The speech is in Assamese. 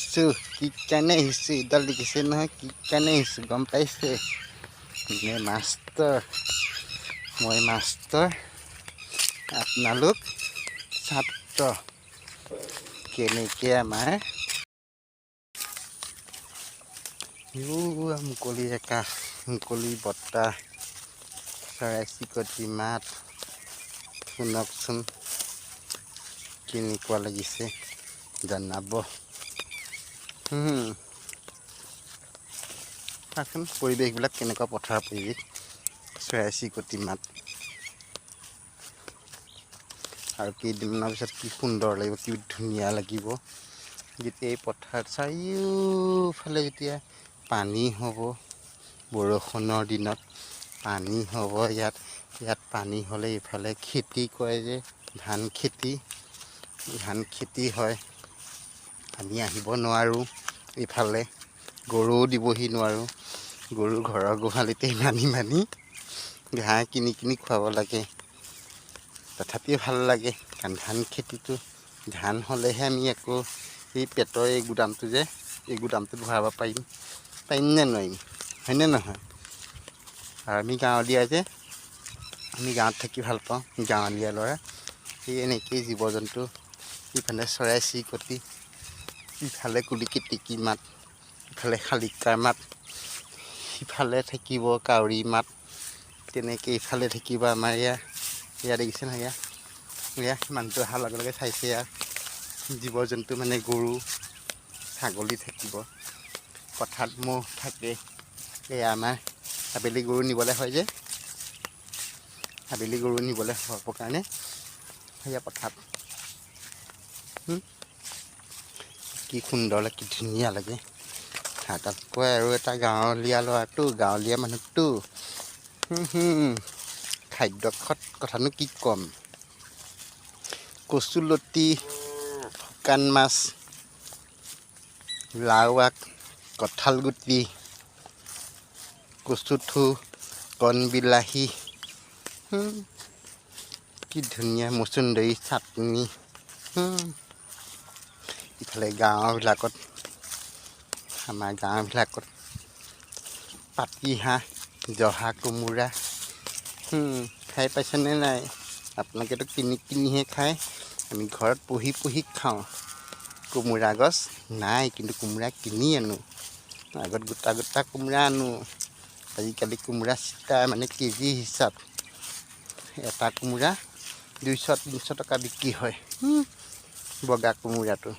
আহিছোঁ কি কাৰণে আহিছোঁ এডাল দেখিছে নহয় কি কাৰণে আহিছোঁ গম পাইছে নে মাষ্টৰ মই মাষ্টৰ আপোনালোক ছাত্ৰ কেনেকৈ আমাৰ মুকলি আকাশ মুকলি বতাহ চৰাই চিৰিকটি মাত শুনকচোন কেনেকুৱা লাগিছে জনাব চাচোন পৰিৱেশবিলাক কেনেকুৱা পথাৰ পৰিৱেশ চৰাই চিৰিকটি মাত আৰু কেইদিনমানৰ পিছত কি সুন্দৰ লাগিব কি ধুনীয়া লাগিব যেতিয়া এই পথাৰত চাৰিওফালে যেতিয়া পানী হ'ব বৰষুণৰ দিনত পানী হ'ব ইয়াত পানী হ'লে ইফালে খেতি কৰে যে ধান খেতি হয় আমি আহিব নোৱাৰোঁ ইফালে গৰুও দিবহি নোৱাৰোঁ গৰু ঘৰৰ গোহালিতে মানি ঘাঁহ কিনি খুৱাব লাগে তথাপিও ভাল লাগে কাৰণ ধান খেতিটো ধান হ'লেহে আমি আকৌ এই পেটৰ এই গুদামটোত ভৰাব পাৰিম নে নোৱাৰিম হয়নে নহয় আৰু আমি গাঁৱলীয়া যে আমি গাঁৱত থাকি ভাল পাওঁ গাঁৱলীয়া ল'ৰা সেই এনেকেই জীৱ জন্তু ইফালে চৰাই চিৰিকটি ইফালে কুলি কেতেকী মাত ইফালে শালিকাৰ মাত সিফালে থাকিব কাউৰী মাত তেনেকৈ ইফালে থাকিব আমাৰ ইয়াত দেখিছে নহয় এয়া মানুহটো অহাৰ লগে লগে চাইছে জীৱ জন্তু মানে গৰু ছাগলী থাকিব পথাৰত ম'হ থাকে এয়া আমাৰ আবেলি গৰু নিবলৈ হয় যে আবেলি গৰু নিবলৈ হ'বৰ কাৰণে সেয়া পথাৰত কি সুন্দৰ লাগে কি ধুনীয়া লাগে তাতকৈ আৰু এটা গাঁৱলীয়া ল'ৰাটো গাঁৱলীয়া মানুহটো খাদ্য কথানো কি ক'ম কচুলতি শুকান মাছ লাও আগ কঁঠাল গুটি কচুথু কণ বিলাহী কি ধুনীয়া মচুন্দৰী চাটনি ইফালে আমাৰ গাঁওবিলাকত পাতিহাঁহ জহা কোমোৰা খাই পাইছেনে নাই আপোনালোকেতো কিনিহে খায় আমি ঘৰত পুহি খাওঁ কোমোৰা গছ নাই কিন্তু কোমোৰা কিনি আনো আগত গোটা কোমোৰা আনো আজিকালি কোমোৰা চিটা মানে কেজি হিচাপ এটা কোমোৰা 200-300 টকা বিক্ৰী হয় বগা কোমোৰাটো